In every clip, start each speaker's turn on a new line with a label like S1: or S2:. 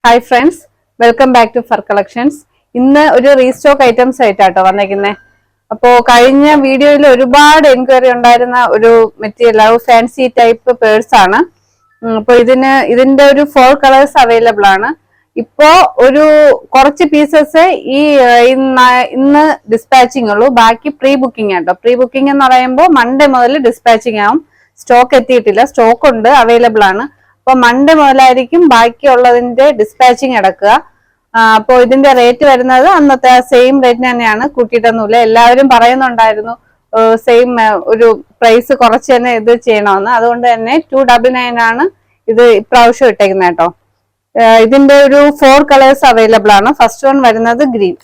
S1: Hi friends, welcome back to fur collections. ഇന്ന് ഒരു restock items ആയിട്ടാട്ടോ വന്നേക്കുന്നത്. അപ്പോൾ കഴിഞ്ഞ വീഡിയോയിൽ ഒരുപാട് എൻക്വയറി ഉണ്ടായിരുന്ന ഒരു മെറ്റീരിയൽ ഫാൻസി ടൈപ്പ് പേഴ്സ് ആണ്. അപ്പോൾ ഇതിന്റെ ഒരു 4 കളേഴ്സ് അവൈലബിൾ ആണ്. ഇപ്പോ ഒരു കുറച്ച് പീസസ് ഇന്ന് ഡിസ്പാച്ചിങ് ഉള്ളൂ. ബാക്കി പ്രീ ബുക്കിംഗ് ആട്ടോ. പ്രീ ബുക്കിംഗ് എന്ന് പറയുമ്പോൾ മൺഡേ മുതൽ ഡിസ്പാച്ചിങ് ആവും. സ്റ്റോക്ക് എത്തിയിട്ടില്ല, സ്റ്റോക്ക് ഉണ്ട്, അവൈലബിൾ ആണ്. അപ്പൊ മൺഡേ മുതലായിരിക്കും ബാക്കിയുള്ളതിന്റെ ഡിസ്പാച്ചിങ് നടക്കുക. അപ്പോൾ ഇതിന്റെ റേറ്റ് വരുന്നത് അന്നത്തെ സെയിം റേറ്റിന് തന്നെയാണ്, കൂട്ടിയിട്ടൊന്നുമില്ല. എല്ലാവരും പറയുന്നുണ്ടായിരുന്നു സെയിം ഒരു പ്രൈസ് കുറച്ച് തന്നെ ഇത് ചെയ്യണമെന്ന്. അതുകൊണ്ട് തന്നെ 299 ആണ് ഇത് ഇപ്രാവശ്യം ഇട്ടേക്കുന്നത് കേട്ടോ. ഇതിന്റെ ഒരു 4 കളേഴ്സ് അവൈലബിൾ ആണ്. ഫസ്റ്റ് വൺ വരുന്നത് ഗ്രീൻ.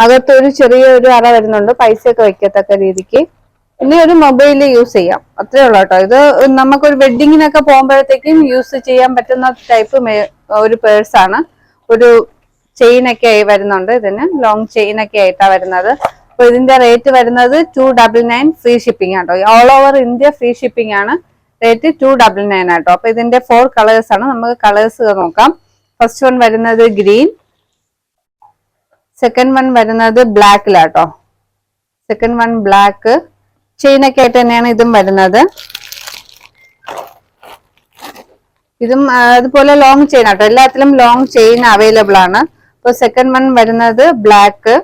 S1: അകത്തൊരു ചെറിയൊരു അറ വരുന്നുണ്ട്, പൈസയൊക്കെ വെക്കത്തക്ക രീതിക്ക്. പിന്നെ ഒരു മൊബൈൽ യൂസ് ചെയ്യാം, അത്രേ ഉള്ളൂ കേട്ടോ. ഇത് നമുക്കൊരു വെഡിങ്ങിനൊക്കെ പോകുമ്പോഴത്തേക്കും യൂസ് ചെയ്യാൻ പറ്റുന്ന ടൈപ്പ് ഒരു പേഴ്സ് ആണ്. ഒരു ചെയിനൊക്കെ ആയി വരുന്നുണ്ട്, ഇതിന് ലോങ് ചെയിനൊക്കെ ആയിട്ടാണ് വരുന്നത്. അപ്പൊ ഇതിന്റെ റേറ്റ് വരുന്നത് 299 ഫ്രീ ഷിപ്പിംഗ് ആട്ടോ. All over India free shipping ആണ്. റേറ്റ് 299 ആട്ടോ. അപ്പൊ ഇതിന്റെ 4 കളേഴ്സ് ആണ്. നമുക്ക് കളേഴ്സ് നോക്കാം. ഫസ്റ്റ് വൺ വരുന്നത് ഗ്രീൻ, സെക്കൻഡ് വൺ വരുന്നത് ബ്ലാക്കിലാട്ടോ. സെക്കൻഡ് വൺ ബ്ലാക്ക്, ചെയിനൊക്കെ ആയിട്ട് തന്നെയാണ് ഇതും വരുന്നത്. ഇതും അതുപോലെ ലോങ് ചെയിൻ ആട്ടോ. എല്ലാത്തിലും ലോങ് ചെയിൻ അവൈലബിൾ ആണ്. അപ്പൊ സെക്കൻഡ് വൺ വരുന്നത് ബ്ലാക്ക്,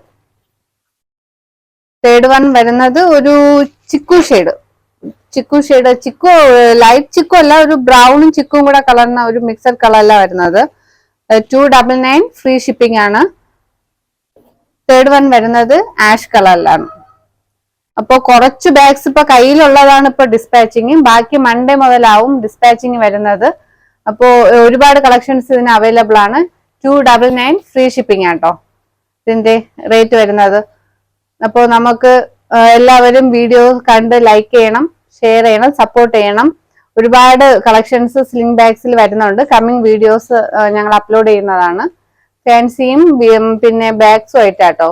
S1: തേർഡ് വൺ വരുന്നത് ഒരു ചിക്കു ഷെയ്ഡ്. ചിക്കു ലൈറ്റ് ചിക്കു അല്ല, ഒരു ബ്രൗണും ചിക്കും കൂടെ കളർന്ന ഒരു മിക്സഡ് കളറല്ല വരുന്നത്. 299 ഫ്രീ ഷിപ്പിംഗ് ആണ്. തേർഡ് വൺ വരുന്നത് ആഷ് കളറിലാണ്. അപ്പൊ കുറച്ച് ബാഗ്സ് ഇപ്പൊ കയ്യിലുള്ളതാണ് ഇപ്പൊ ഡിസ്പാച്ചിങ്. ബാക്കി മൺഡേ മുതലാവും ഡിസ്പാച്ചിങ് വരുന്നത്. അപ്പോ ഒരുപാട് കളക്ഷൻസ് ഇതിന് അവൈലബിൾ ആണ്. 299 ഫ്രീ ഷിപ്പിംഗ് ആട്ടോ ഇതിന്റെ റേറ്റ് വരുന്നത്. അപ്പോൾ നമുക്ക് എല്ലാവരും വീഡിയോ കണ്ട് ലൈക്ക് ചെയ്യണം, ഷെയർ ചെയ്യണം, സപ്പോർട്ട് ചെയ്യണം. ഒരുപാട് കളക്ഷൻസ് സ്ലിംഗ് ബാഗ്സിൽ വരുന്നുണ്ട്. കമ്മിങ് വീഡിയോസ് ഞങ്ങൾ അപ്ലോഡ് ചെയ്യുന്നതാണ്. ഫാൻസിയും പിന്നെ ബാഗ്സും ആയിട്ടാട്ടോ.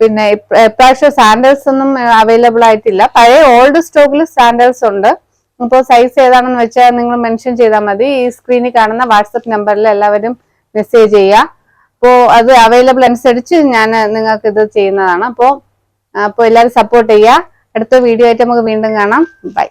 S1: പിന്നെ ഇപ്രാവശ്യം സാൻഡൽസ് ഒന്നും അവൈലബിൾ ആയിട്ടില്ല. പഴയ ഓൾഡ് സ്റ്റോക്കിൽ സാൻഡൽസ് ഉണ്ട്. ഇപ്പോൾ സൈസ് ഏതാണെന്ന് വെച്ചാൽ നിങ്ങൾ മെൻഷൻ ചെയ്താൽ മതി. ഈ സ്ക്രീനിൽ കാണുന്ന വാട്സപ്പ് നമ്പറിൽ എല്ലാവരും മെസ്സേജ് ചെയ്യുക. അപ്പോൾ അത് അവൈലബിൾ അനുസരിച്ച് ഞാൻ നിങ്ങൾക്ക് ഇത് ചെയ്യുന്നതാണ്. അപ്പോൾ എല്ലാവരും സപ്പോർട്ട് ചെയ്യുക. അടുത്ത വീഡിയോ ആയിട്ട് നമുക്ക് വീണ്ടും കാണാം. ബൈ.